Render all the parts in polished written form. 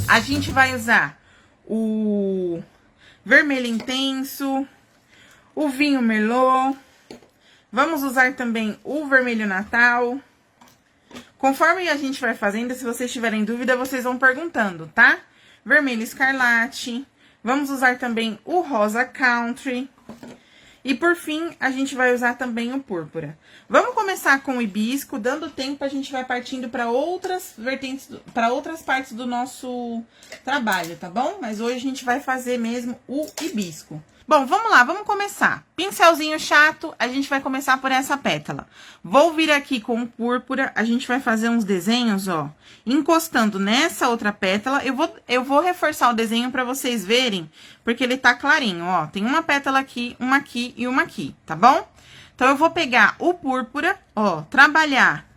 A gente vai usar o vermelho intenso, o vinho Merlot. Vamos usar também o vermelho Natal. Conforme a gente vai fazendo, se vocês tiverem dúvida, vocês vão perguntando, tá? Vermelho escarlate. Vamos usar também o rosa country. E por fim, a gente vai usar também o púrpura. Vamos começar com o hibisco, dando tempo, a gente vai partindo para outras vertentes, para outras partes do nosso trabalho, tá bom? Mas hoje a gente vai fazer mesmo o hibisco. Bom, vamos lá, vamos começar. Pincelzinho chato, a gente vai começar por essa pétala. Vou vir aqui com o púrpura, a gente vai fazer uns desenhos, ó, encostando nessa outra pétala. Eu vou reforçar o desenho para vocês verem, porque ele tá clarinho, ó. Tem uma pétala aqui e uma aqui, tá bom? Então, eu vou pegar o púrpura, ó, trabalhar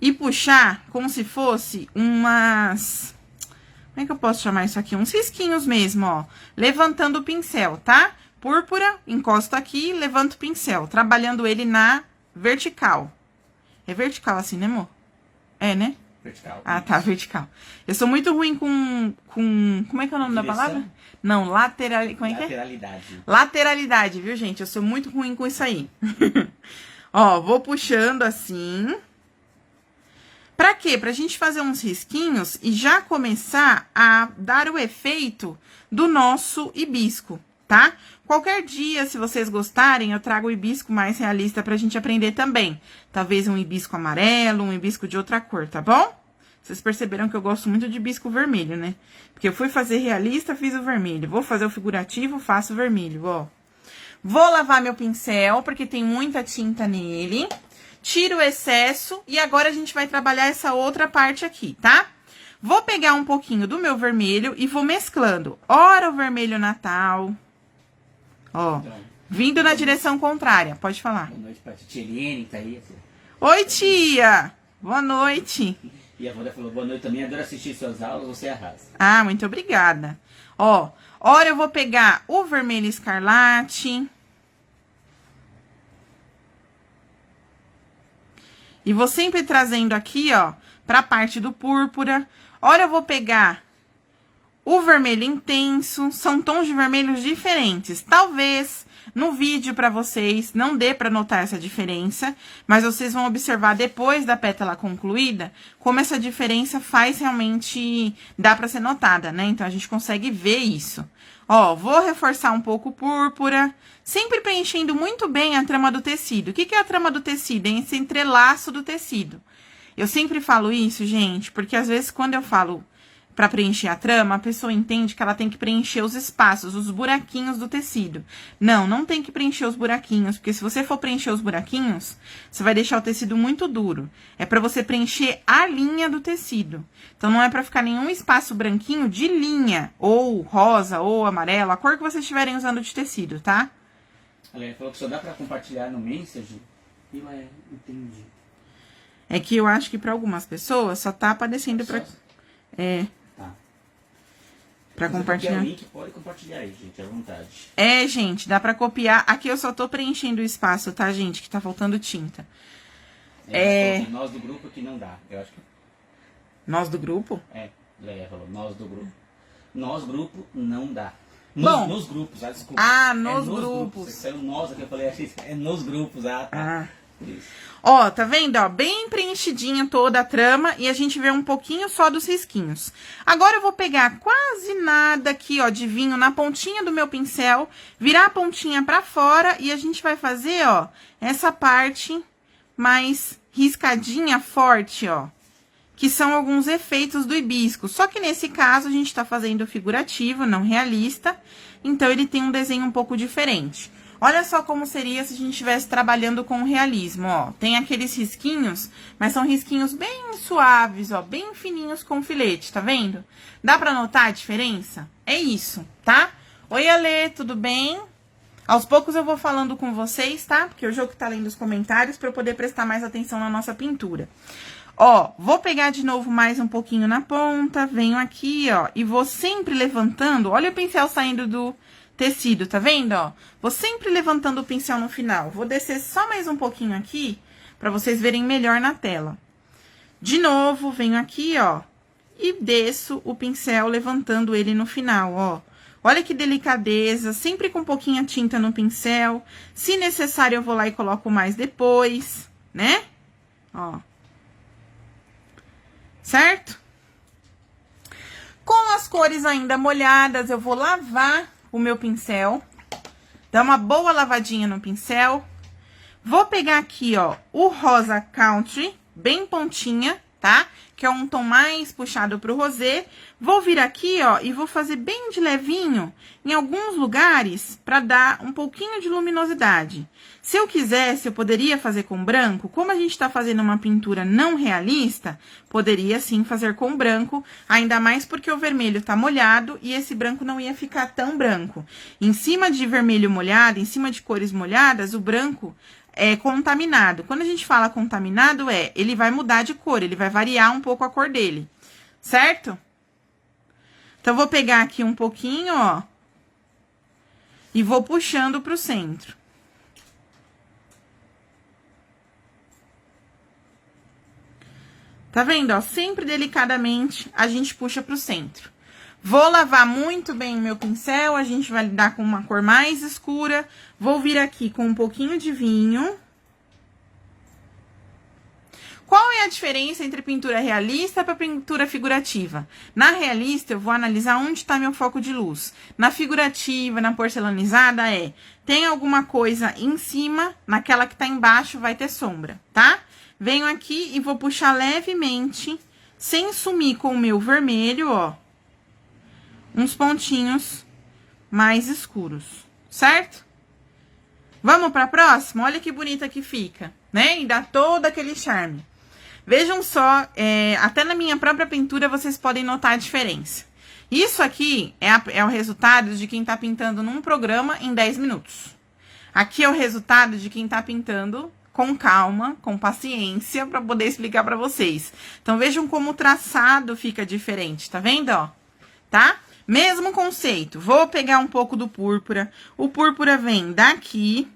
e puxar como se fosse umas... Como é que eu posso chamar isso aqui? Uns risquinhos mesmo, ó. Levantando o pincel, tá? Púrpura, encosto aqui, levanto o pincel. Trabalhando ele na vertical. É vertical assim, né, amor? É, né? Vertical. Ah, tá, vertical. Eu sou muito ruim com como é que é o nome da palavra? Não, lateral... Como é que é? Lateralidade. Lateralidade, viu, gente? Eu sou muito ruim com isso aí. Ó, vou puxando assim... Pra quê? Pra gente fazer uns risquinhos e já começar a dar o efeito do nosso hibisco, tá? Qualquer dia, se vocês gostarem, eu trago o hibisco mais realista pra gente aprender também. Talvez um hibisco amarelo, um hibisco de outra cor, tá bom? Vocês perceberam que eu gosto muito de hibisco vermelho, né? Porque eu fui fazer realista, fiz o vermelho. Vou fazer o figurativo, faço o vermelho, ó. Vou lavar meu pincel, porque tem muita tinta nele. Tiro o excesso e agora a gente vai trabalhar essa outra parte aqui, tá? Vou pegar um pouquinho do meu vermelho e vou mesclando. Ora o vermelho Natal, ó, vindo na direção contrária. Pode falar. Boa noite pra tia Eliane, tá aí. Oi, tia! Boa noite. E a Wanda falou, boa noite também, adoro assistir suas aulas, você arrasa. Ah, muito obrigada. Ó, ora eu vou pegar o vermelho escarlate... E vou sempre trazendo aqui, ó, pra parte do púrpura. Ora, eu vou pegar o vermelho intenso. São tons de vermelhos diferentes. Talvez no vídeo pra vocês não dê pra notar essa diferença. Mas vocês vão observar depois da pétala concluída como essa diferença faz realmente... Dá pra ser notada, né? Então, a gente consegue ver isso. Ó, vou reforçar um pouco o púrpura, sempre preenchendo muito bem a trama do tecido. O que é a trama do tecido? É esse entrelaço do tecido. Eu sempre falo isso, gente, porque às vezes quando eu falo para preencher a trama, a pessoa entende que ela tem que preencher os espaços, os buraquinhos do tecido. Não, não tem que preencher os buraquinhos, porque se você for preencher os buraquinhos, você vai deixar o tecido muito duro. É para você preencher a linha do tecido. Então, não é para ficar nenhum espaço branquinho de linha, ou rosa, ou amarelo, a cor que vocês estiverem usando de tecido, tá? Ela falou que só dá para compartilhar no Messenger. Eu entendi. É que eu acho que para algumas pessoas só tá aparecendo para... É... Pra compartilhar. O link pode compartilhar aí, gente, à vontade. É, gente, dá pra copiar. Aqui eu só tô preenchendo o espaço, tá, gente? Que tá faltando tinta. Nós do grupo que não dá. Eu acho que... Nós do grupo? É, Leia falou, nós do grupo. Nós, grupo, não dá. Bom, nos grupos, desculpa. Ah, nos grupos. Saiu nós aqui, eu falei, é nos grupos, tá. Ah. Isso. Ó, tá vendo, ó? Bem preenchidinha toda a trama e a gente vê um pouquinho só dos risquinhos. Agora eu vou pegar quase nada aqui, ó, de vinho na pontinha do meu pincel, virar a pontinha pra fora e a gente vai fazer, ó, essa parte mais riscadinha forte, ó, que são alguns efeitos do hibisco. Só que nesse caso a gente tá fazendo figurativo, não realista, então ele tem um desenho um pouco diferente. Olha só como seria se a gente estivesse trabalhando com o realismo, ó. Tem aqueles risquinhos, mas são risquinhos bem suaves, ó, bem fininhos com filete, tá vendo? Dá pra notar a diferença? É isso, tá? Oi, Ale, tudo bem? Aos poucos eu vou falando com vocês, tá? Porque o jogo tá lendo os comentários pra eu poder prestar mais atenção na nossa pintura. Ó, vou pegar de novo mais um pouquinho na ponta, venho aqui, ó, e vou sempre levantando, olha o pincel saindo do... tecido, tá vendo, ó? Vou sempre levantando o pincel no final. Vou descer só mais um pouquinho aqui, pra vocês verem melhor na tela. De novo, venho aqui, ó, e desço o pincel levantando ele no final, ó. Olha que delicadeza, sempre com um pouquinho de tinta no pincel. Se necessário, eu vou lá e coloco mais depois, né? Ó. Certo? Com as cores ainda molhadas, eu vou lavar o meu pincel. Dar uma boa lavadinha no pincel. Vou pegar aqui, ó, o rosa country, bem pontinha, tá? Que é um tom mais puxado pro rosé. Vou vir aqui, ó, e vou fazer bem de levinho em alguns lugares pra dar um pouquinho de luminosidade. Se eu quisesse, eu poderia fazer com branco. Como a gente tá fazendo uma pintura não realista, poderia sim fazer com branco, ainda mais porque o vermelho tá molhado e esse branco não ia ficar tão branco. Em cima de vermelho molhado, em cima de cores molhadas, o branco é contaminado. Quando a gente fala contaminado, ele vai mudar de cor, ele vai variar um pouco a cor dele, certo? Então, vou pegar aqui um pouquinho, ó, e vou puxando pro centro. Tá vendo, ó? Sempre delicadamente a gente puxa pro centro. Vou lavar muito bem o meu pincel, a gente vai lidar com uma cor mais escura. Vou vir aqui com um pouquinho de vinho. Qual é a diferença entre pintura realista para pintura figurativa? Na realista, eu vou analisar onde está meu foco de luz. Na figurativa, na porcelanizada, tem alguma coisa em cima, naquela que tá embaixo vai ter sombra, tá? Venho aqui e vou puxar levemente, sem sumir com o meu vermelho, ó. Uns pontinhos mais escuros, certo? Vamos para a próxima? Olha que bonita que fica, né? E dá todo aquele charme. Vejam só, até na minha própria pintura vocês podem notar a diferença. Isso aqui é o resultado de quem tá pintando num programa em 10 minutos. Aqui é o resultado de quem tá pintando com calma, com paciência, para poder explicar para vocês. Então, vejam como o traçado fica diferente, tá vendo, ó? Tá? Mesmo conceito. Vou pegar um pouco do púrpura. O púrpura vem daqui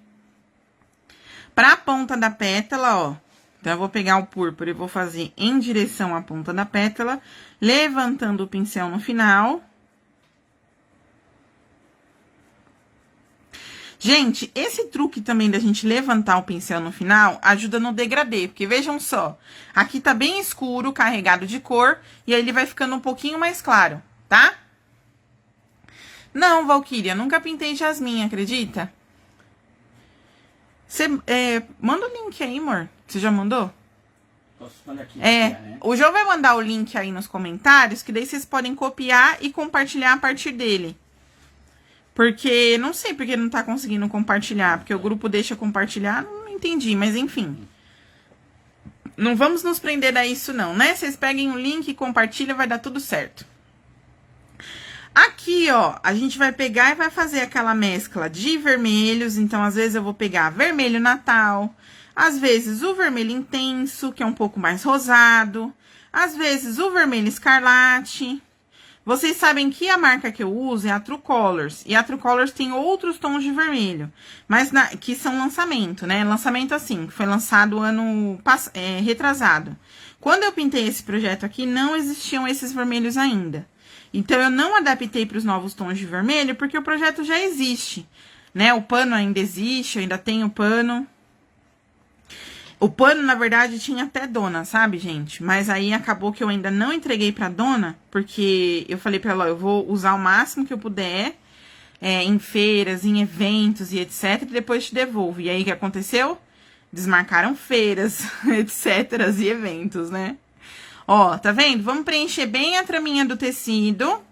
pra ponta da pétala, ó. Então, eu vou pegar o púrpura e vou fazer em direção à ponta da pétala, levantando o pincel no final. Gente, esse truque também da gente levantar o pincel no final ajuda no degradê, porque vejam só, aqui tá bem escuro, carregado de cor, e aí ele vai ficando um pouquinho mais claro, tá? Não, Valquíria, nunca pintei jasmim, acredita? Você, manda o link aí, amor. Você já mandou? Posso mandar aqui? Né? O João vai mandar o link aí nos comentários, que daí vocês podem copiar e compartilhar a partir dele. Porque, não sei porque não tá conseguindo compartilhar, porque o grupo deixa compartilhar, não entendi, mas enfim. Não vamos nos prender a isso não, né? Vocês peguem o link e compartilham, vai dar tudo certo. Aqui, ó, a gente vai pegar e vai fazer aquela mescla de vermelhos. Então, às vezes eu vou pegar vermelho Natal, às vezes o vermelho intenso, que é um pouco mais rosado, às vezes o vermelho escarlate. Vocês sabem que a marca que eu uso é a True Colors. E a True Colors tem outros tons de vermelho, mas que são lançamento, né? Lançamento assim, que foi lançado ano retrasado. Quando eu pintei esse projeto aqui, não existiam esses vermelhos ainda. Então, eu não adaptei para os novos tons de vermelho, porque o projeto já existe, né? O pano ainda existe, eu ainda tenho pano. O pano, na verdade, tinha até dona, sabe, gente? Mas aí, acabou que eu ainda não entreguei pra dona, porque eu falei pra ela, ó, eu vou usar o máximo que eu puder, em feiras, em eventos e etc, e depois te devolvo. E aí, o que aconteceu? Desmarcaram feiras, etc, e eventos, né? Ó, tá vendo? Vamos preencher bem a traminha do tecido.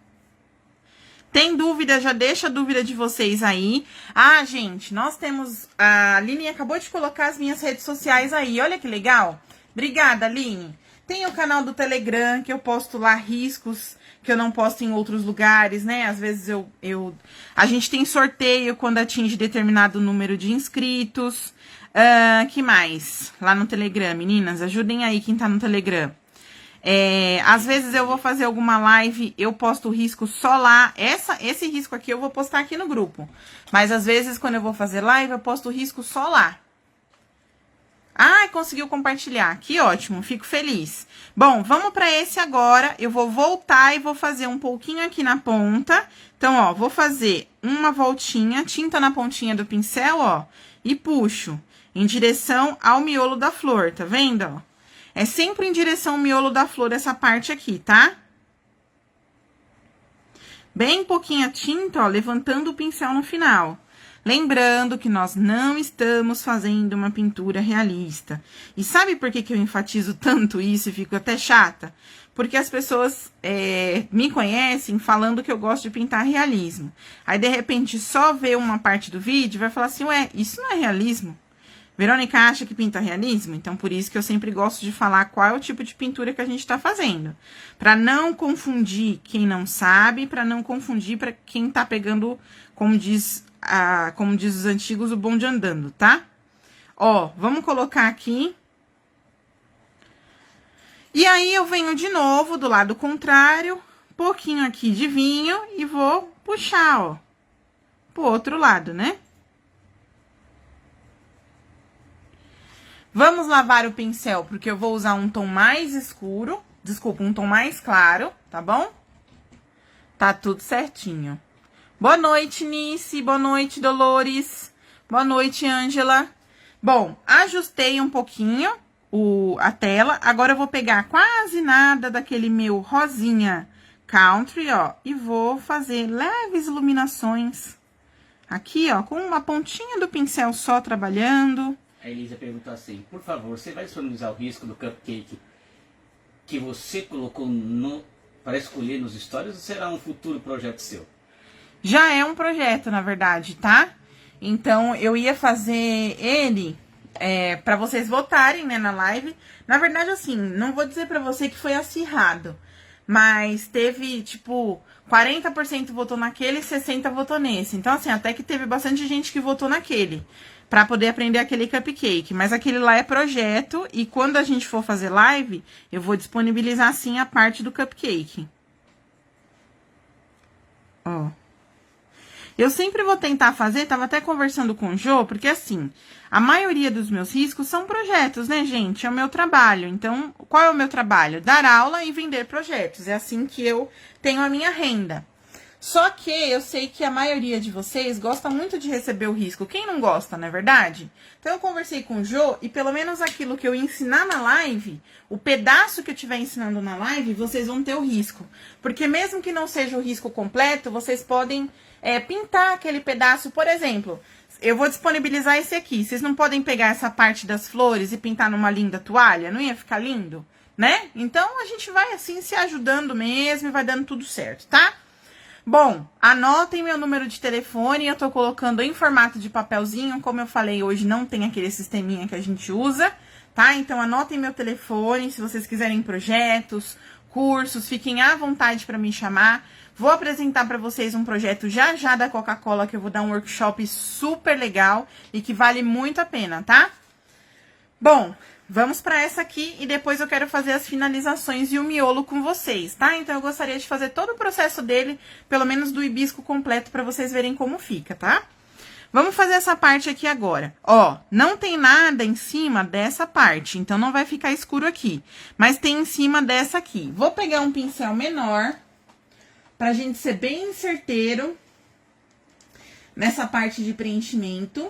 Tem dúvida? Já deixa a dúvida de vocês aí. Ah, gente, nós temos... A Aline acabou de colocar as minhas redes sociais aí. Olha que legal. Obrigada, Aline. Tem o canal do Telegram, que eu posto lá riscos que eu não posto em outros lugares, né? Às vezes a gente tem sorteio quando atinge determinado número de inscritos. Que mais? Lá no Telegram, meninas, ajudem aí quem tá no Telegram. Às vezes eu vou fazer alguma live, eu posto o risco só lá. Esse risco aqui eu vou postar aqui no grupo. Mas às vezes, quando eu vou fazer live, eu posto o risco só lá. Ai, conseguiu compartilhar. Que ótimo, fico feliz. Bom, vamos para esse agora. Eu vou voltar e vou fazer um pouquinho aqui na ponta. Então, ó, vou fazer uma voltinha, tinta na pontinha do pincel, ó, e puxo em direção ao miolo da flor, tá vendo, ó? É sempre em direção ao miolo da flor essa parte aqui, tá? Bem pouquinha tinta, ó, levantando o pincel no final. Lembrando que nós não estamos fazendo uma pintura realista. E sabe por que eu enfatizo tanto isso e fico até chata? Porque as pessoas me conhecem falando que eu gosto de pintar realismo. Aí, de repente, só vê uma parte do vídeo e vai falar assim, ué, isso não é realismo? Verônica acha que pinta realismo? Então, por isso que eu sempre gosto de falar qual é o tipo de pintura que a gente está fazendo. Para não confundir quem não sabe, para não confundir para quem tá pegando, como diz os antigos, o bonde andando, tá? Ó, vamos colocar aqui. E aí, eu venho de novo do lado contrário, pouquinho aqui de vinho e vou puxar, ó, pro outro lado, né? Vamos lavar o pincel, porque eu vou usar um tom mais escuro, desculpa, um tom mais claro, tá bom? Tá tudo certinho. Boa noite, Nice. Boa noite, Dolores. Boa noite, Ângela. Bom, ajustei um pouquinho a tela. Agora eu vou pegar quase nada daquele meu rosinha country, ó, e vou fazer leves iluminações aqui, ó, com uma pontinha do pincel só trabalhando. A Elisa perguntou assim, por favor, você vai disponibilizar o risco do cupcake que você colocou para escolher nos stories ou será um futuro projeto seu? Já é um projeto, na verdade, tá? Então, eu ia fazer ele para vocês votarem, né, na live. Na verdade, assim, não vou dizer pra você que foi acirrado, mas teve, tipo, 40% votou naquele e 60% votou nesse. Então, assim, até que teve bastante gente que votou naquele, pra poder aprender aquele cupcake. Mas aquele lá é projeto e quando a gente for fazer live, eu vou disponibilizar, sim, a parte do cupcake. Ó. Eu sempre vou tentar fazer, tava até conversando com o Jô, porque assim, a maioria dos meus riscos são projetos, né, gente? É o meu trabalho. Então, qual é o meu trabalho? Dar aula e vender projetos. É assim que eu tenho a minha renda. Só que eu sei que a maioria de vocês gosta muito de receber o risco. Quem não gosta, não é verdade? Então, eu conversei com o Jô e pelo menos aquilo que eu ensinar na live, o pedaço que eu estiver ensinando na live, vocês vão ter o risco. Porque mesmo que não seja o risco completo, vocês podem pintar aquele pedaço. Por exemplo, eu vou disponibilizar esse aqui. Vocês não podem pegar essa parte das flores e pintar numa linda toalha? Não ia ficar lindo? Né? Então, a gente vai assim se ajudando mesmo e vai dando tudo certo, tá? Bom, anotem meu número de telefone, eu tô colocando em formato de papelzinho, como eu falei, hoje não tem aquele sisteminha que a gente usa, tá? Então, anotem meu telefone, se vocês quiserem projetos, cursos, fiquem à vontade para me chamar. Vou apresentar para vocês um projeto já já da Coca-Cola, que eu vou dar um workshop super legal e que vale muito a pena, tá? Bom, vamos para essa aqui e depois eu quero fazer as finalizações e o miolo com vocês, tá? Então, eu gostaria de fazer todo o processo dele, pelo menos do hibisco completo, para vocês verem como fica, tá? Vamos fazer essa parte aqui agora. Ó, não tem nada em cima dessa parte, então não vai ficar escuro aqui. Mas tem em cima dessa aqui. Vou pegar um pincel menor, pra gente ser bem certeiro nessa parte de preenchimento.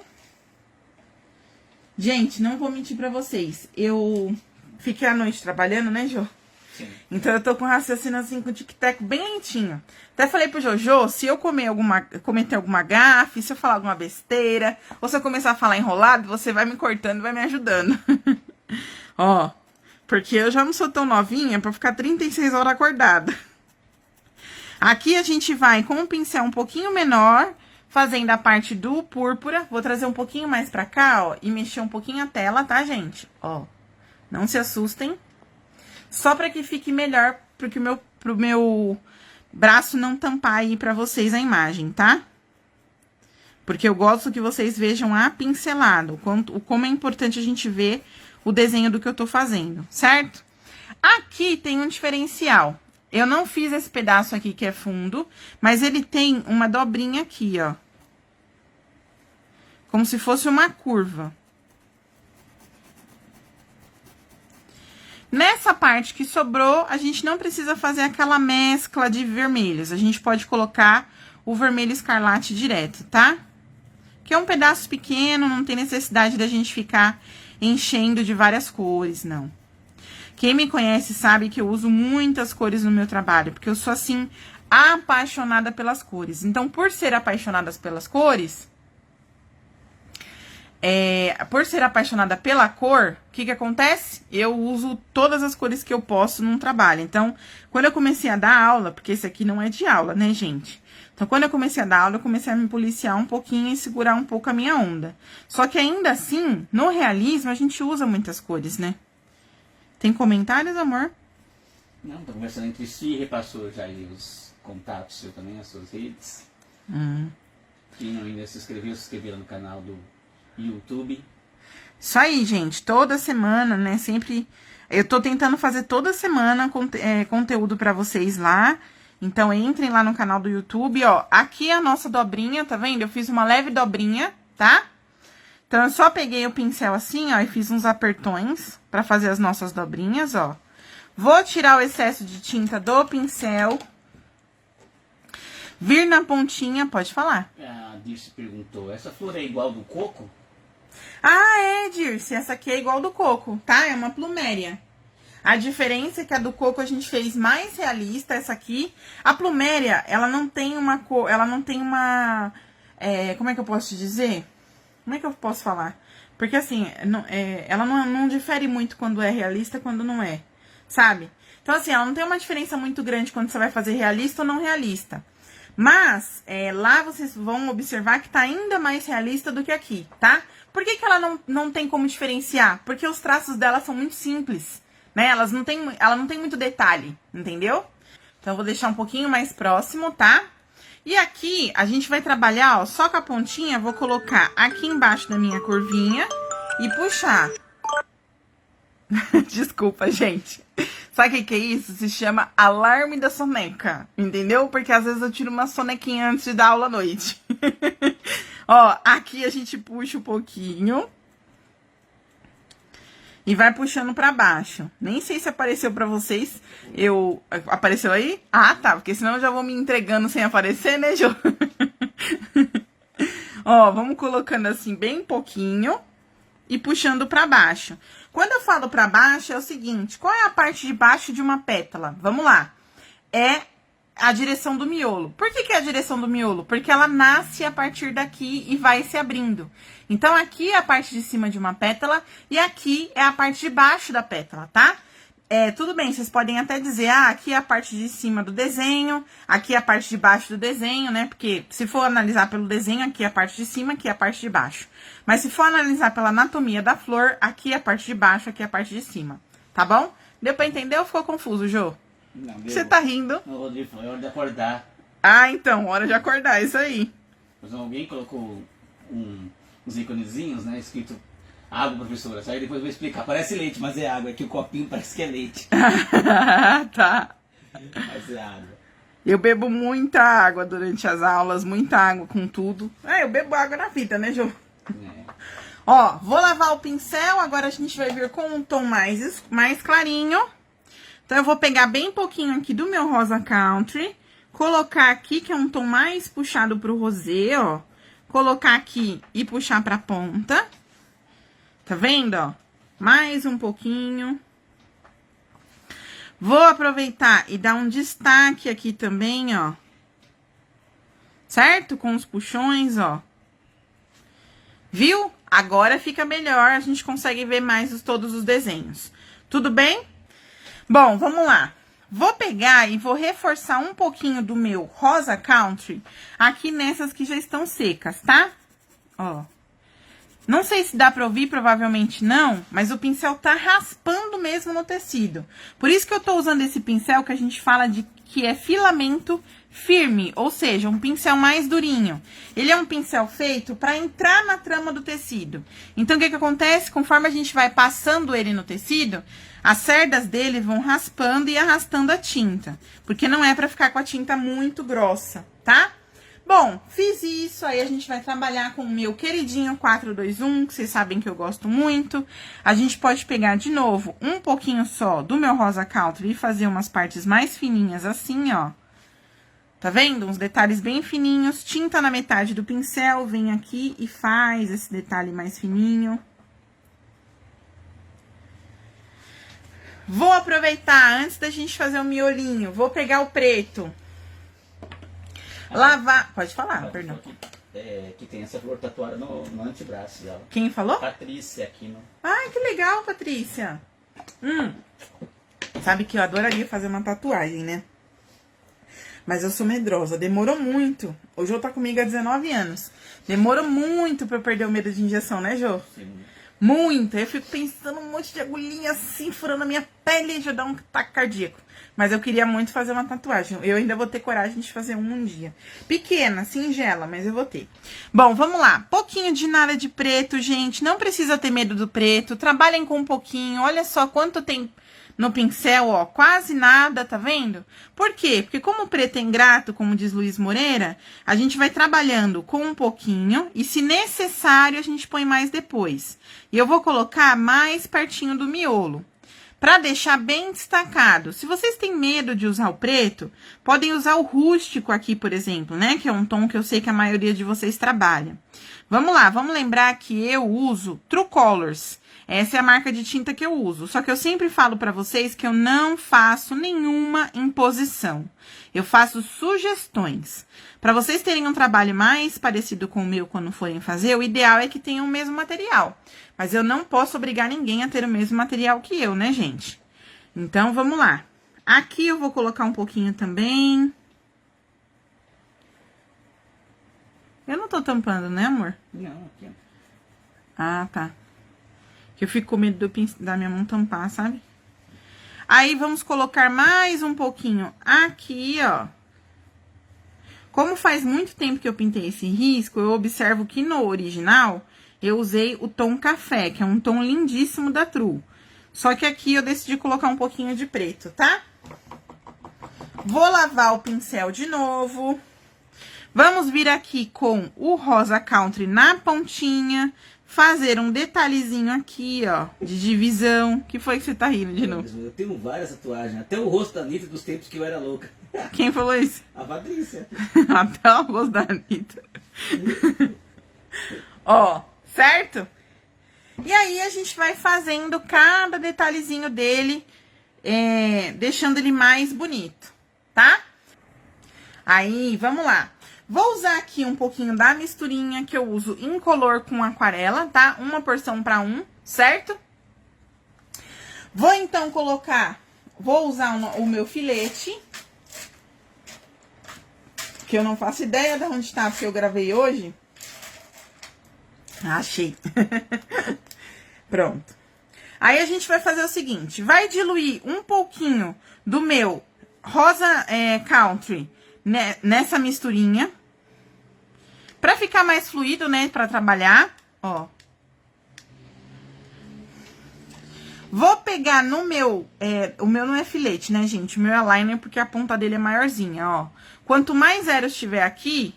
Gente, não vou mentir pra vocês. Eu fiquei à noite trabalhando, né, Jô? Sim. Então, eu tô com raciocínio assim, com o tic-tac bem lentinho. Até falei pro Jojo, se eu cometer alguma gafe, se eu falar alguma besteira, ou se eu começar a falar enrolado, você vai me cortando e vai me ajudando. Ó, porque eu já não sou tão novinha pra ficar 36 horas acordada. Aqui a gente vai com um pincel um pouquinho menor, fazendo a parte do púrpura. Vou trazer um pouquinho mais pra cá, ó, e mexer um pouquinho a tela, tá, gente? Ó, não se assustem. Só pra que fique melhor, porque pro meu braço não tampar aí pra vocês a imagem, tá? Porque eu gosto que vocês vejam a pincelada, como é importante a gente ver o desenho do que eu tô fazendo, certo? Aqui tem um diferencial. Eu não fiz esse pedaço aqui que é fundo, mas ele tem uma dobrinha aqui, ó. Como se fosse uma curva. Nessa parte que sobrou, a gente não precisa fazer aquela mescla de vermelhos. A gente pode colocar o vermelho escarlate direto, tá? Que é um pedaço pequeno, não tem necessidade da gente ficar enchendo de várias cores, não. Quem me conhece sabe que eu uso muitas cores no meu trabalho, porque eu sou, assim, apaixonada pelas cores. Então, por ser apaixonada pelas cores... por ser apaixonada pela cor, o que acontece? Eu uso todas as cores que eu posso num trabalho. Então, quando eu comecei a dar aula, porque esse aqui não é de aula, né, gente? Então, quando eu comecei a dar aula, eu comecei a me policiar um pouquinho e segurar um pouco a minha onda. Só que ainda assim, no realismo, a gente usa muitas cores, né? Tem comentários, amor? Não, tô conversando entre si e repassou já aí os contatos seu também, as suas redes. Quem não ainda se inscreveu lá no canal do YouTube. Isso aí, gente. Toda semana, né? Sempre... Eu tô tentando fazer toda semana conteúdo pra vocês lá. Então, entrem lá no canal do YouTube, ó. Aqui é a nossa dobrinha, tá vendo? Eu fiz uma leve dobrinha, tá? Então, eu só peguei o pincel assim, ó, e fiz uns apertões pra fazer as nossas dobrinhas, ó. Vou tirar o excesso de tinta do pincel. Vir na pontinha, pode falar. A Dirce perguntou, essa flor é igual do coco? Ah, é, Dirce, essa aqui é igual do coco, tá? É uma pluméria. A diferença é que a do coco a gente fez mais realista, essa aqui. A pluméria, ela não tem uma cor, ela não tem uma... como é que eu posso te dizer? Como é que eu posso falar? Porque assim, ela não difere muito quando é realista e quando não é, sabe? Então assim, ela não tem uma diferença muito grande quando você vai fazer realista ou não realista. Mas, lá vocês vão observar que tá ainda mais realista do que aqui, tá? Por que ela não tem como diferenciar? Porque os traços dela são muito simples, né? Ela não tem muito detalhe, entendeu? Então, eu vou deixar um pouquinho mais próximo, tá? E aqui, a gente vai trabalhar, ó, só com a pontinha, vou colocar aqui embaixo da minha curvinha e puxar. Desculpa, gente. Sabe o que é isso? Se chama alarme da soneca, entendeu? Porque às vezes eu tiro uma sonequinha antes de dar aula à noite. Ó, aqui a gente puxa um pouquinho. E vai puxando pra baixo. Nem sei se apareceu pra vocês. Apareceu aí? Ah, tá. Porque senão eu já vou me entregando sem aparecer, né, Jô? Ó, vamos colocando assim bem pouquinho. E puxando pra baixo. Quando eu falo pra baixo, é o seguinte. Qual é a parte de baixo de uma pétala? Vamos lá. É a direção do miolo. Por que é a direção do miolo? Porque ela nasce a partir daqui e vai se abrindo. Então, aqui é a parte de cima de uma pétala e aqui é a parte de baixo da pétala, tá? Tudo bem, vocês podem até dizer, aqui é a parte de cima do desenho, aqui é a parte de baixo do desenho, né? Porque se for analisar pelo desenho, aqui é a parte de cima, aqui é a parte de baixo. Mas se for analisar pela anatomia da flor, aqui é a parte de baixo, aqui é a parte de cima, tá bom? Deu pra entender ou ficou confuso, Jô? Não, Você tá rindo? Não, Rodrigo, é hora de acordar. Ah, então, hora de acordar, isso aí. Mas alguém colocou uns íconezinhos, né? Escrito água, professora. Aí depois eu vou explicar. Parece leite, mas é água. Aqui o copinho parece que é leite. Tá. Mas é água. Eu bebo muita água durante as aulas, muita água com tudo. Eu bebo água na vida, né, Jô? Ó, vou lavar o pincel, agora a gente vai vir com um tom mais clarinho. Então, eu vou pegar bem pouquinho aqui do meu rosa country, colocar aqui, que é um tom mais puxado pro rosé, ó. Colocar aqui e puxar pra ponta. Tá vendo, ó? Mais um pouquinho. Vou aproveitar e dar um destaque aqui também, ó. Certo? Com os puxões, ó. Viu? Agora fica melhor, a gente consegue ver mais todos os desenhos. Tudo bem? Bom, vamos lá. Vou pegar e vou reforçar um pouquinho do meu rosa country aqui nessas que já estão secas, tá? Ó. Não sei se dá pra ouvir, provavelmente não, mas o pincel tá raspando mesmo no tecido. Por isso que eu tô usando esse pincel que a gente fala de que é filamento firme, ou seja, um pincel mais durinho. Ele é um pincel feito para entrar na trama do tecido. Então, o que acontece? Conforme a gente vai passando ele no tecido, as cerdas dele vão raspando e arrastando a tinta. Porque não é para ficar com a tinta muito grossa, tá? Bom, fiz isso, aí a gente vai trabalhar com o meu queridinho 421, que vocês sabem que eu gosto muito. A gente pode pegar de novo um pouquinho só do meu Rosa Country e fazer umas partes mais fininhas assim, ó. Tá vendo? Uns detalhes bem fininhos. Tinta na metade do pincel, vem aqui e faz esse detalhe mais fininho. Vou aproveitar, antes da gente fazer o miolinho, vou pegar o preto. Lavar... Pode falar, perdão. Que tem essa flor tatuada no antebraço dela. Quem falou? Patrícia aqui no... Ai, que legal, Patrícia. Sabe que eu adoraria fazer uma tatuagem, né? Mas eu sou medrosa, demorou muito. O Jô tá comigo há 19 anos. Demorou muito pra eu perder o medo de injeção, né, Jô? Sim. Muito. Eu fico pensando um monte de agulhinha assim, furando a minha pele e já dá um ataque cardíaco. Mas eu queria muito fazer uma tatuagem. Eu ainda vou ter coragem de fazer um dia. Pequena, singela, mas eu vou ter. Bom, vamos lá. Pouquinho de nada de preto, gente. Não precisa ter medo do preto. Trabalhem com um pouquinho. Olha só quanto tem no pincel, ó. Quase nada, tá vendo? Por quê? Porque como o preto é ingrato, como diz Luiz Moreira, a gente vai trabalhando com um pouquinho. E se necessário, a gente põe mais depois. E eu vou colocar mais pertinho do miolo. Para deixar bem destacado. Se vocês têm medo de usar o preto, podem usar o rústico aqui, por exemplo, né? Que é um tom que eu sei que a maioria de vocês trabalha. Vamos lá, vamos lembrar que eu uso True Colors. Essa é a marca de tinta que eu uso. Só que eu sempre falo para vocês que eu não faço nenhuma imposição. Eu faço sugestões. Para vocês terem um trabalho mais parecido com o meu quando forem fazer, o ideal é que tenham o mesmo material. Mas eu não posso obrigar ninguém a ter o mesmo material que eu, né, gente? Então, vamos lá. Aqui eu vou colocar um pouquinho também. Eu não tô tampando, né, amor? Não, aqui, ó. Ah, tá. Que eu fico com medo da minha mão tampar, sabe? Aí, vamos colocar mais um pouquinho aqui, ó. Como faz muito tempo que eu pintei esse risco, eu observo que no original eu usei o tom café, que é um tom lindíssimo da True. Só que aqui eu decidi colocar um pouquinho de preto, tá? Vou lavar o pincel de novo. Vamos vir aqui com o Rosa Country na pontinha, fazer um detalhezinho aqui, ó, de divisão. Que foi que você tá rindo de novo? Eu tenho várias tatuagens, até o rosto da Anitta dos tempos que eu era louca. Quem falou isso? A Patrícia. Até o rosto da Anitta. Ó, certo? E aí, a gente vai fazendo cada detalhezinho dele, deixando ele mais bonito, tá? Aí, vamos lá. Vou usar aqui um pouquinho da misturinha que eu uso incolor com aquarela, tá? Uma porção para um, certo? Vou, então, vou usar o meu filete, que eu não faço ideia de onde tá, porque eu gravei hoje. Achei. Pronto. Aí, a gente vai fazer o seguinte, vai diluir um pouquinho do meu Rosa Country nessa misturinha, pra ficar mais fluido, né, pra trabalhar, ó. Vou pegar no meu, o meu não é filete, né, gente, o meu é liner, porque a ponta dele é maiorzinha, ó. Quanto mais zero estiver aqui,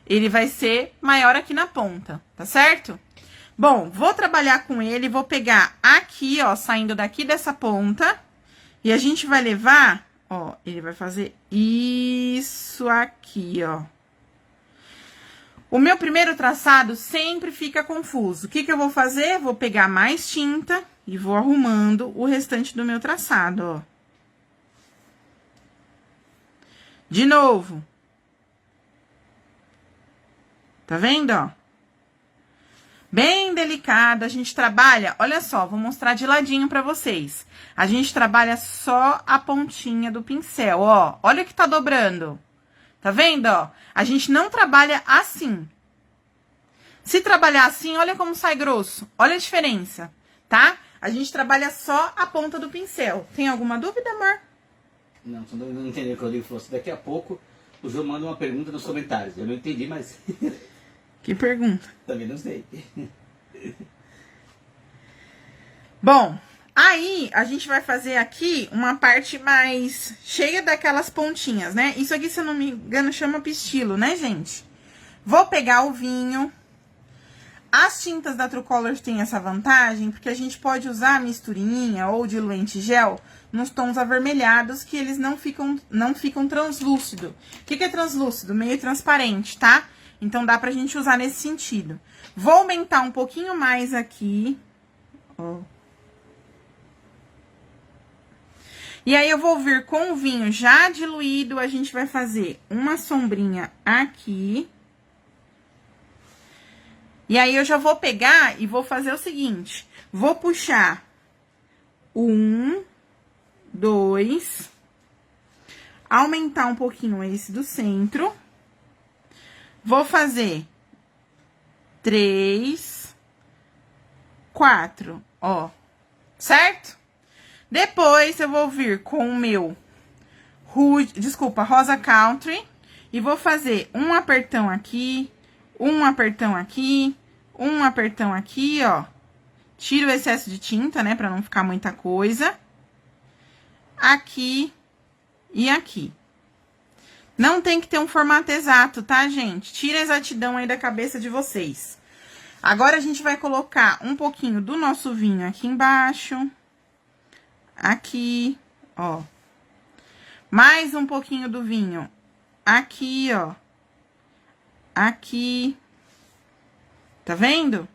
ele vai ser maior aqui na ponta, tá certo? Bom, vou trabalhar com ele, vou pegar aqui, ó, saindo daqui dessa ponta, e a gente vai levar, ó, ele vai fazer isso aqui, ó. O meu primeiro traçado sempre fica confuso. O que que eu vou fazer? Vou pegar mais tinta e vou arrumando o restante do meu traçado, ó. De novo. Tá vendo, ó? Bem delicado, a gente trabalha, olha só, vou mostrar de ladinho pra vocês. A gente trabalha só a pontinha do pincel, ó. Olha que tá dobrando. Tá vendo, ó? A gente não trabalha assim. Se trabalhar assim, olha como sai grosso. Olha a diferença, tá? A gente trabalha só a ponta do pincel. Tem alguma dúvida, amor? Não, você não entendeu o que o Rodrigo falou. Daqui a pouco o João manda uma pergunta nos comentários. Eu não entendi, mas... Que pergunta? Também não sei. Bom, Aí, a gente vai fazer aqui uma parte mais cheia daquelas pontinhas, né? Isso aqui, se eu não me engano, chama pistilo, né, gente? Vou pegar o vinho. As tintas da True Colors têm essa vantagem, porque a gente pode usar a misturinha ou diluente gel nos tons avermelhados, que eles não ficam translúcido. O que é translúcido? Meio transparente, tá? Então, dá pra gente usar nesse sentido. Vou aumentar um pouquinho mais aqui. Ó. E aí, eu vou vir com o vinho já diluído, a gente vai fazer uma sombrinha aqui. E aí, eu já vou pegar e vou fazer o seguinte. Vou puxar 1, 2. Aumentar um pouquinho esse do centro. Vou fazer 3, 4, ó. Certo? Depois, eu vou vir com o meu Rosa Country. E vou fazer um apertão aqui, um apertão aqui, um apertão aqui, ó. Tiro o excesso de tinta, né, pra não ficar muita coisa. Aqui e aqui. Não tem que ter um formato exato, tá, gente? Tira a exatidão aí da cabeça de vocês. Agora, a gente vai colocar um pouquinho do nosso vinho aqui embaixo. Aqui, ó. Mais um pouquinho do vinho aqui, ó. Aqui. Tá vendo?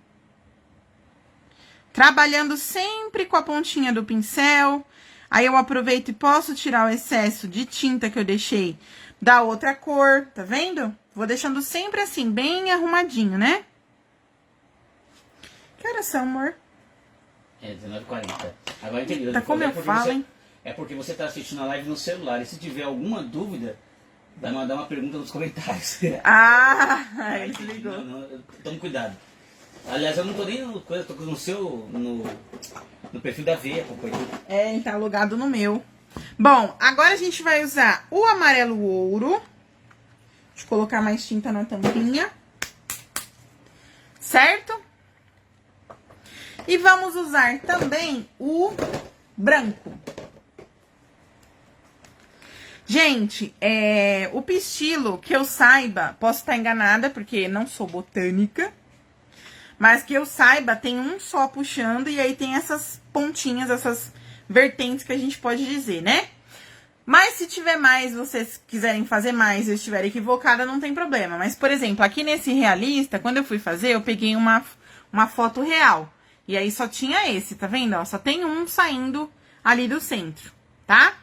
Trabalhando sempre com a pontinha do pincel. Aí, eu aproveito e posso tirar o excesso de tinta que eu deixei da outra cor, tá vendo? Vou deixando sempre assim, bem arrumadinho, né? Que horas são, amor? É 19h40. Agora entendi. Tá como eu falo, hein? É porque você tá assistindo a live no celular. E se tiver alguma dúvida, vai mandar uma pergunta nos comentários. Ah, aí desligou. Tome cuidado. Aliás, eu não tô nem no coisa, tô no seu. No perfil da Veia, acompanhando. É, ele tá logado no meu. Bom, agora a gente vai usar o amarelo ouro. Deixa eu colocar mais tinta na tampinha. Certo? E vamos usar também o branco. Gente, o pistilo, que eu saiba, posso estar enganada, porque não sou botânica, mas que eu saiba, tem um só puxando, e aí tem essas pontinhas, essas vertentes que a gente pode dizer, né? Mas se tiver mais, vocês quiserem fazer mais, eu estiver equivocada, não tem problema. Mas, por exemplo, aqui nesse realista, quando eu fui fazer, eu peguei uma foto real. E aí, só tinha esse, tá vendo? Ó, só tem um saindo ali do centro, tá?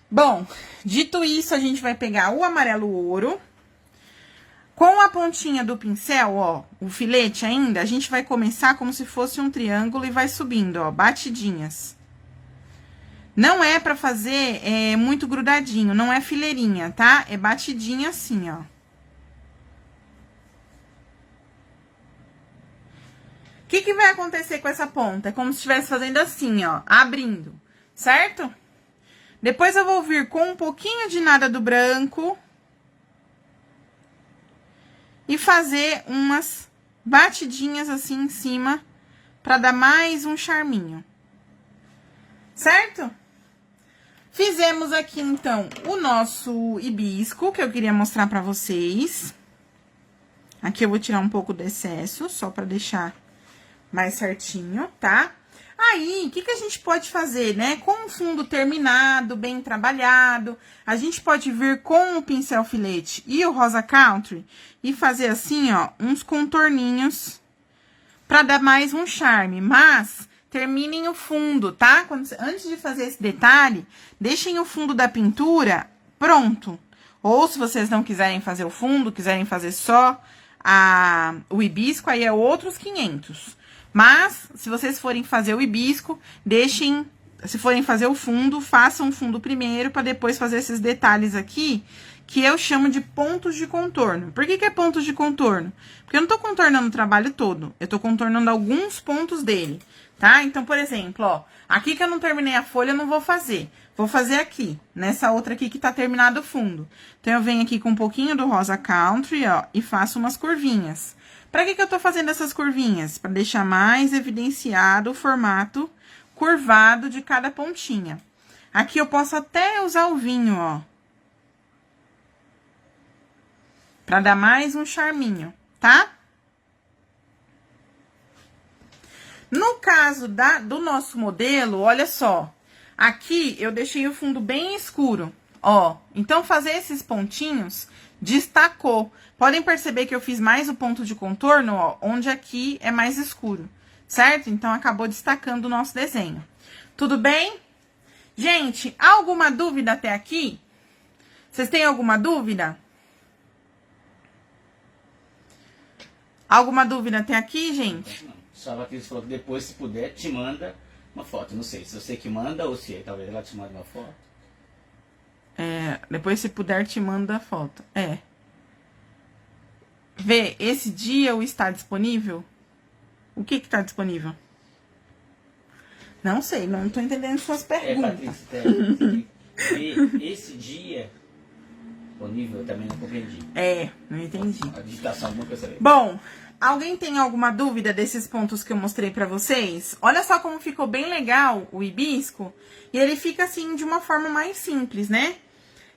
Bom, dito isso, a gente vai pegar o amarelo ouro. Com a pontinha do pincel, ó, o filete ainda, a gente vai começar como se fosse um triângulo e vai subindo, ó, batidinhas. Não é pra fazer muito grudadinho, não é fileirinha, tá? É batidinha assim, ó. O que vai acontecer com essa ponta? É como se estivesse fazendo assim, ó, abrindo, certo? Depois eu vou vir com um pouquinho de nada do branco. E fazer umas batidinhas assim em cima, pra dar mais um charminho. Certo? Fizemos aqui, então, o nosso hibisco, que eu queria mostrar pra vocês. Aqui eu vou tirar um pouco do excesso, só pra deixar mais certinho, tá? Aí, o que a gente pode fazer, né? Com o fundo terminado, bem trabalhado, a gente pode vir com o pincel filete e o Rosa Country e fazer assim, ó, uns contorninhos pra dar mais um charme. Mas, terminem o fundo, tá? Antes de fazer esse detalhe, deixem o fundo da pintura pronto. Ou, se vocês não quiserem fazer o fundo, quiserem fazer só o hibisco, aí é outros 500. Mas, se vocês forem fazer o hibisco, deixem... Se forem fazer o fundo, façam o fundo primeiro, para depois fazer esses detalhes aqui, que eu chamo de pontos de contorno. Por que é pontos de contorno? Porque eu não tô contornando o trabalho todo, eu tô contornando alguns pontos dele, tá? Então, por exemplo, ó, aqui que eu não terminei a folha, eu não vou fazer. Vou fazer aqui, nessa outra aqui que tá terminado o fundo. Então, eu venho aqui com um pouquinho do Rosa Country, ó, e faço umas curvinhas. Pra que eu tô fazendo essas curvinhas? Pra deixar mais evidenciado o formato curvado de cada pontinha. Aqui eu posso até usar o vinho, ó. Pra dar mais um charminho, tá? No caso do nosso modelo, olha só. Aqui eu deixei o fundo bem escuro, ó. Então, fazer esses pontinhos destacou. Podem perceber que eu fiz mais o ponto de contorno, ó, onde aqui é mais escuro, certo? Então, acabou destacando o nosso desenho. Tudo bem? Gente, alguma dúvida até aqui? Vocês têm alguma dúvida? Alguma dúvida até aqui, gente? Não. Só a Cris falou que depois, se puder, te manda uma foto. Não sei se você que manda ou se talvez ela te mande uma foto. Depois, se puder, te manda a foto. Vê, esse dia o está disponível? O que tá disponível? Não sei, não tô entendendo suas perguntas. Patrícia, tem que ver esse dia disponível, eu também não compreendi. Não entendi. A digitação, alguma coisa aí. Bom, alguém tem alguma dúvida desses pontos que eu mostrei pra vocês? Olha só como ficou bem legal o hibisco. E ele fica assim, de uma forma mais simples, né?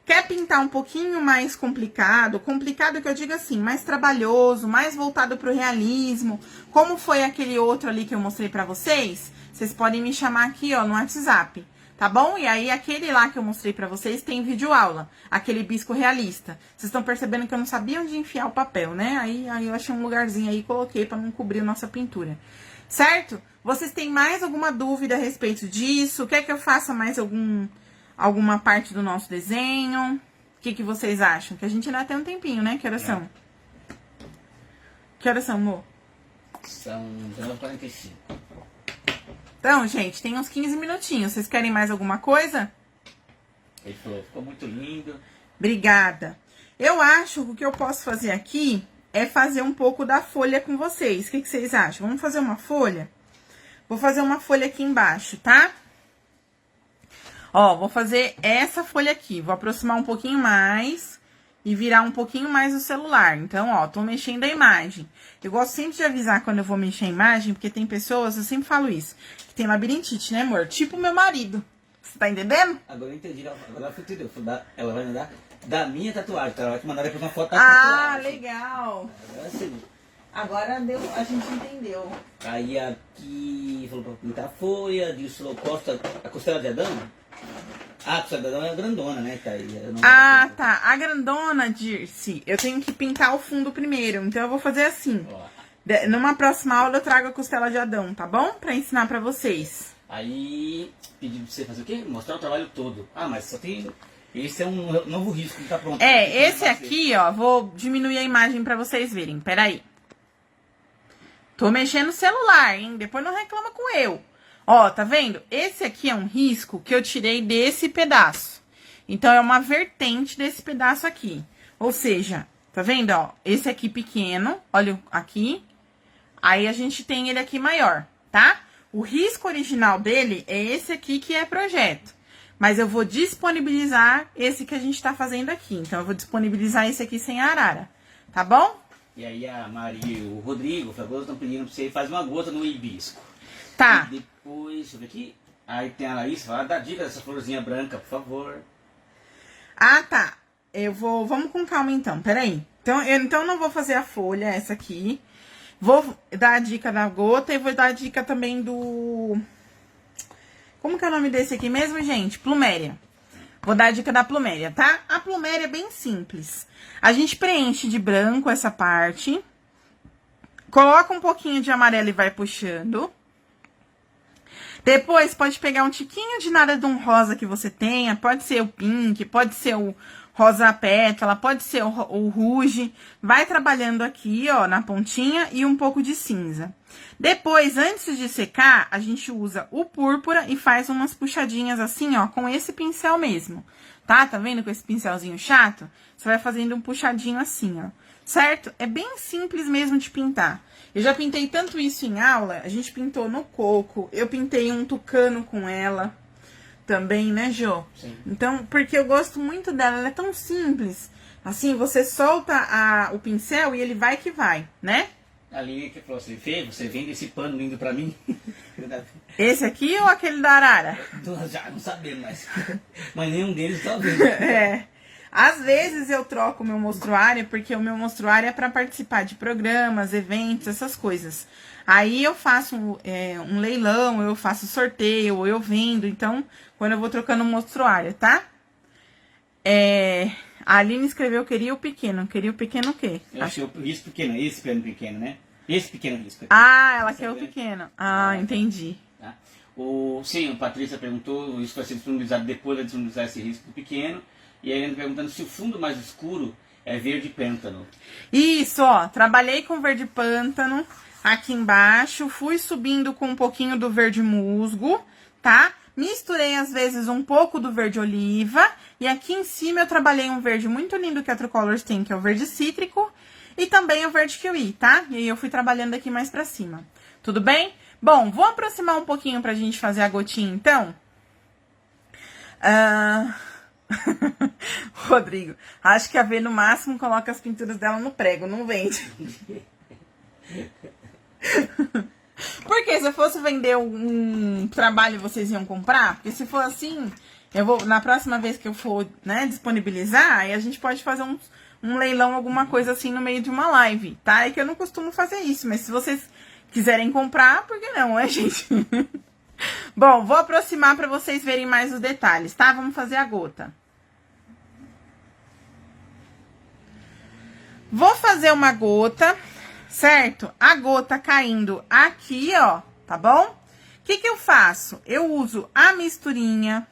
Quer pintar um pouquinho mais complicado? Complicado que eu digo assim, mais trabalhoso, mais voltado pro realismo. Como foi aquele outro ali que eu mostrei pra vocês? Vocês podem me chamar aqui, ó, no WhatsApp. Tá bom? E aí, aquele lá que eu mostrei pra vocês tem vídeo aula. Aquele hibisco realista. Vocês estão percebendo que eu não sabia onde enfiar o papel, né? Aí eu achei um lugarzinho aí e coloquei pra não cobrir a nossa pintura. Certo? Vocês têm mais alguma dúvida a respeito disso? Quer que eu faça mais alguma parte do nosso desenho? O que vocês acham? Que a gente ainda tem um tempinho, né? Que horas são? Que horas são, amor? São 19h45. Então, gente, tem uns 15 minutinhos. Vocês querem mais alguma coisa? Ele falou, ficou muito lindo. Obrigada. Eu acho que o que eu posso fazer aqui é fazer um pouco da folha com vocês. O que vocês acham? Vamos fazer uma folha? Vou fazer uma folha aqui embaixo, tá? Ó, vou fazer essa folha aqui. Vou aproximar um pouquinho mais e virar um pouquinho mais o celular. Então, ó, tô mexendo a imagem. Eu gosto sempre de avisar quando eu vou mexer a imagem, porque tem pessoas, eu sempre falo isso, que tem labirintite, né, amor? Tipo meu marido. Você tá entendendo? Agora eu entendi, agora eu entendeu. Ela vai mandar da minha tatuagem, tá? Ela vai te mandar depois uma foto da tatuagem. Legal. Agora sim. Agora a gente entendeu. Aí aqui falou pra pintar a folha, disse falou a costela de Adão. A costela de Adão é a grandona, né? Tá aí. Tá. A grandona, Dirce, eu tenho que pintar o fundo primeiro. Então, eu vou fazer assim. Ó. Numa próxima aula, eu trago a costela de Adão, tá bom? Pra ensinar pra vocês. Aí, pedi pra você fazer o quê? Mostrar o trabalho todo. Ah, mas só tem... Esse é um novo risco que tá pronto. Esse aqui, ó, vou diminuir a imagem pra vocês verem. Peraí. Tô mexendo no celular, hein? Depois não reclama com eu. Ó, tá vendo? Esse aqui é um risco que eu tirei desse pedaço. Então, é uma vertente desse pedaço aqui. Ou seja, tá vendo, ó? Esse aqui pequeno, olha aqui. Aí, a gente tem ele aqui maior, tá? O risco original dele é esse aqui que é projeto. Mas eu vou disponibilizar esse que a gente tá fazendo aqui. Então, eu vou disponibilizar esse aqui sem a arara, tá bom? E aí, a Maria e o Rodrigo, estão pedindo pra você fazer uma gota no hibisco. Tá. E depois, deixa eu ver aqui. Aí tem a Laís, fala, dá dica dessa florzinha branca, por favor. Ah, tá. Vamos com calma então, peraí. Então, eu não vou fazer a folha, essa aqui. Vou dar a dica da gota e vou dar a dica também do... Como que é o nome desse aqui mesmo, gente? Pluméria. Vou dar a dica da pluméria, tá? A pluméria é bem simples. A gente preenche de branco essa parte. Coloca um pouquinho de amarelo e vai puxando. Depois, pode pegar um tiquinho de nada de um rosa que você tenha. Pode ser o pink, pode ser o rosa pétala, pode ser o rouge. Vai trabalhando aqui, ó, na pontinha e um pouco de cinza. Depois, antes de secar, a gente usa o púrpura e faz umas puxadinhas assim, ó, com esse pincel mesmo. Tá? Tá vendo com esse pincelzinho chato? Você vai fazendo um puxadinho assim, ó. Certo? É bem simples mesmo de pintar. Eu já pintei tanto isso em aula, a gente pintou no coco, eu pintei um tucano com ela também, né, Jô? Sim. Então, porque eu gosto muito dela, ela é tão simples. Assim, você solta o pincel e ele vai que vai, né? A Aline que falou assim, Fê, você vende esse pano lindo pra mim? Esse aqui ou aquele da arara? Já não sabemos mais. Mas nenhum deles tá vendo. É. Às vezes eu troco o meu mostruário, porque o meu mostruário é para participar de programas, eventos, essas coisas. Aí eu faço um leilão, eu faço sorteio, ou eu vendo. Então, quando eu vou trocando o mostruário, tá? A Aline escreveu, queria o pequeno. Queria o pequeno o quê? Eu achei o risco pequeno, esse pano pequeno, né? Esse pequeno risco aqui. Ah, ela quer o pequeno. Ah, entendi. Tá? Sim, a Patrícia perguntou, isso vai ser disponibilizado depois de disponibilizar esse risco pequeno. E a Helena perguntando se o fundo mais escuro é verde pântano. Isso, ó. Trabalhei com verde pântano aqui embaixo. Fui subindo com um pouquinho do verde musgo, tá? Misturei, às vezes, um pouco do verde oliva. E aqui em cima eu trabalhei um verde muito lindo que a Trucolors tem, que é o verde cítrico. E também o verde kiwi, tá? E aí eu fui trabalhando aqui mais pra cima. Tudo bem? Bom, vou aproximar um pouquinho pra gente fazer a gotinha, então. Rodrigo, acho que a V no máximo coloca as pinturas dela no prego, não vende. Porque se eu fosse vender um trabalho, vocês iam comprar? Porque se for assim, eu vou, na próxima vez que eu for, né, disponibilizar, aí a gente pode fazer um leilão, alguma coisa assim no meio de uma live, tá? É que eu não costumo fazer isso, mas se vocês quiserem comprar, por que não, gente? Bom, vou aproximar para vocês verem mais os detalhes, tá? Vamos fazer a gota. Vou fazer uma gota, certo? A gota caindo aqui, ó, tá bom? O que que eu faço? Eu uso a misturinha,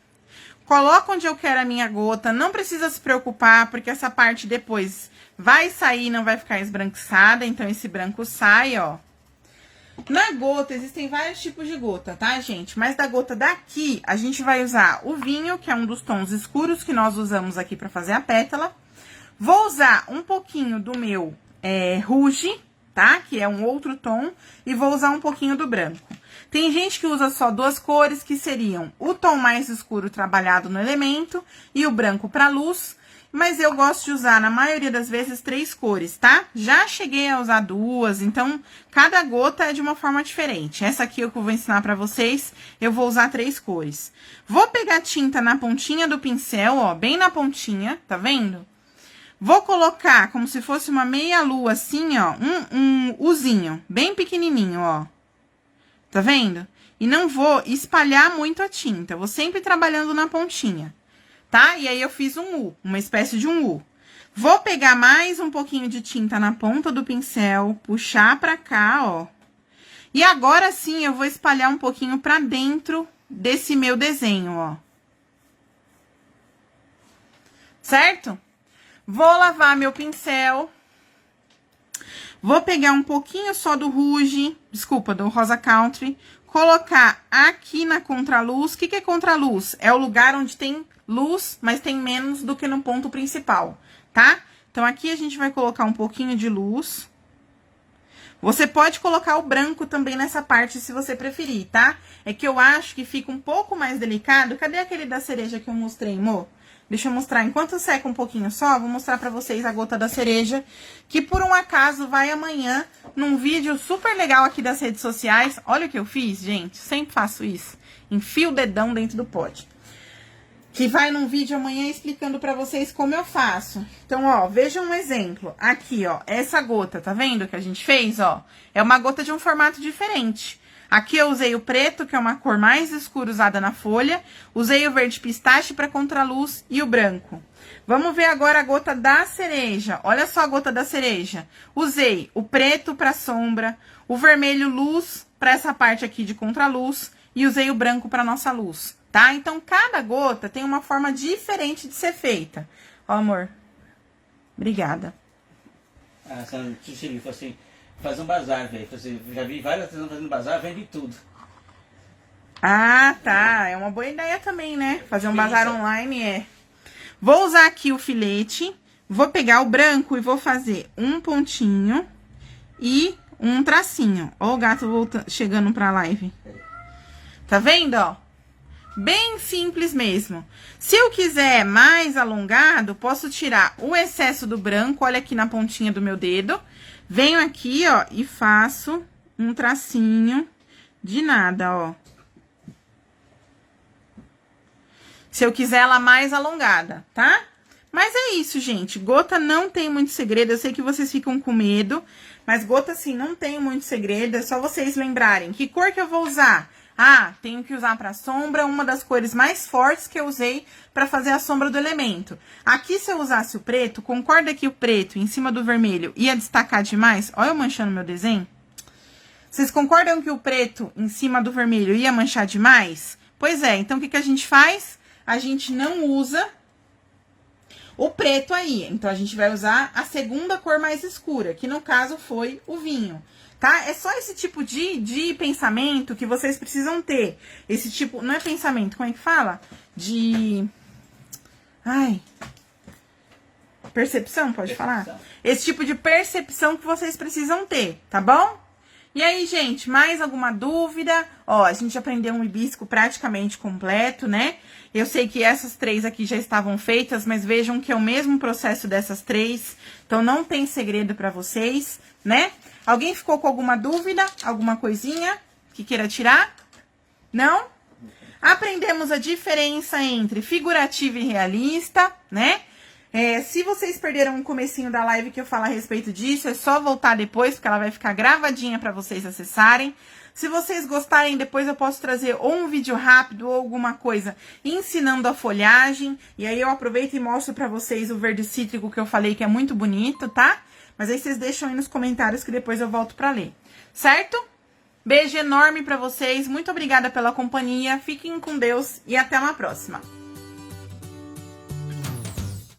coloco onde eu quero a minha gota, não precisa se preocupar, porque essa parte depois vai sair, não vai ficar esbranquiçada, então esse branco sai, ó. Na gota, existem vários tipos de gota, tá, gente? Mas da gota daqui, a gente vai usar o vinho, que é um dos tons escuros que nós usamos aqui pra fazer a pétala. Vou usar um pouquinho do meu rouge, tá? Que é um outro tom. E vou usar um pouquinho do branco. Tem gente que usa só duas cores, que seriam o tom mais escuro trabalhado no elemento e o branco pra luz. Mas eu gosto de usar, na maioria das vezes, 3 cores, tá? Já cheguei a usar 2, então, cada gota é de uma forma diferente. Essa aqui é o que eu vou ensinar pra vocês, eu vou usar 3 cores. Vou pegar tinta na pontinha do pincel, ó, bem na pontinha, tá vendo? Vou colocar como se fosse uma meia-lua, assim, ó, um Uzinho, bem pequenininho, ó. Tá vendo? E não vou espalhar muito a tinta, vou sempre trabalhando na pontinha. Tá? E aí eu fiz um U, uma espécie de um U. Vou pegar mais um pouquinho de tinta na ponta do pincel, puxar pra cá, ó. E agora sim eu vou espalhar um pouquinho pra dentro desse meu desenho, ó. Certo? Vou lavar meu pincel. Vou pegar um pouquinho só do Rouge, desculpa, do Rosa Country, colocar aqui na contraluz. O que que é contraluz? É o lugar onde tem luz, mas tem menos do que no ponto principal, tá? Então, aqui a gente vai colocar um pouquinho de luz. Você pode colocar o branco também nessa parte, se você preferir, tá? É que eu acho que fica um pouco mais delicado. Cadê aquele da cereja que eu mostrei, amor? Deixa eu mostrar. Enquanto seca um pouquinho só, vou mostrar pra vocês a gota da cereja, que por um acaso vai amanhã num vídeo super legal aqui das redes sociais. Olha o que eu fiz, gente. Sempre faço isso. Enfio o dedão dentro do pote. Que vai num vídeo amanhã explicando pra vocês como eu faço. Então, ó, vejam um exemplo. Aqui, ó, essa gota, tá vendo que a gente fez, ó? É uma gota de um formato diferente. Aqui eu usei o preto, que é uma cor mais escura usada na folha. Usei o verde pistache pra contraluz e o branco. Vamos ver agora a gota da cereja. Olha só a gota da cereja. Usei o preto pra sombra, o vermelho luz pra essa parte aqui de contraluz e usei o branco pra nossa luz. Tá? Então, cada gota tem uma forma diferente de ser feita. Ó, amor. Obrigada. A senhora falou assim, faz um bazar, velho. Já vi várias pessoas fazendo bazar, vende tudo. Ah, tá. É uma boa ideia também, né? Fazer um bazar online é. Vou usar aqui o filete. Vou pegar o branco e vou fazer um pontinho e um tracinho. Ó o gato voltando, chegando pra live. Tá vendo, ó? Bem simples mesmo. Se eu quiser mais alongado, posso tirar o excesso do branco, olha aqui na pontinha do meu dedo. Venho aqui, ó, e faço um tracinho de nada, ó. Se eu quiser ela mais alongada, tá? Mas é isso, gente. Gota não tem muito segredo. Eu sei que vocês ficam com medo, mas gota, assim, não tem muito segredo. É só vocês lembrarem. Que cor que eu vou usar? Ah, tenho que usar pra sombra uma das cores mais fortes que eu usei pra fazer a sombra do elemento. Aqui, se eu usasse o preto, concorda que o preto em cima do vermelho ia destacar demais? Olha eu manchando meu desenho. Vocês concordam que o preto em cima do vermelho ia manchar demais? Pois é, então o que que a gente faz? A gente não usa o preto aí. Então, a gente vai usar a segunda cor mais escura, que no caso foi o vinho, tá? É só esse tipo de pensamento que vocês precisam ter. Esse tipo, não é pensamento, como é que fala? Percepção, pode falar? Esse tipo de percepção que vocês precisam ter, tá bom? E aí, gente, mais alguma dúvida? Ó, a gente aprendeu um hibisco praticamente completo, né? Eu sei que essas 3 aqui já estavam feitas, mas vejam que é o mesmo processo dessas 3. Então, não tem segredo pra vocês, né? Alguém ficou com alguma dúvida? Alguma coisinha que queira tirar? Não? Aprendemos a diferença entre figurativo e realista, né? Se vocês perderam um comecinho da live que eu falo a respeito disso, é só voltar depois, porque ela vai ficar gravadinha para vocês acessarem. Se vocês gostarem, depois eu posso trazer ou um vídeo rápido ou alguma coisa ensinando a folhagem. E aí eu aproveito e mostro para vocês o verde cítrico que eu falei que é muito bonito, tá? Mas aí vocês deixam aí nos comentários que depois eu volto para ler, certo? Beijo enorme para vocês, muito obrigada pela companhia, fiquem com Deus e até uma próxima.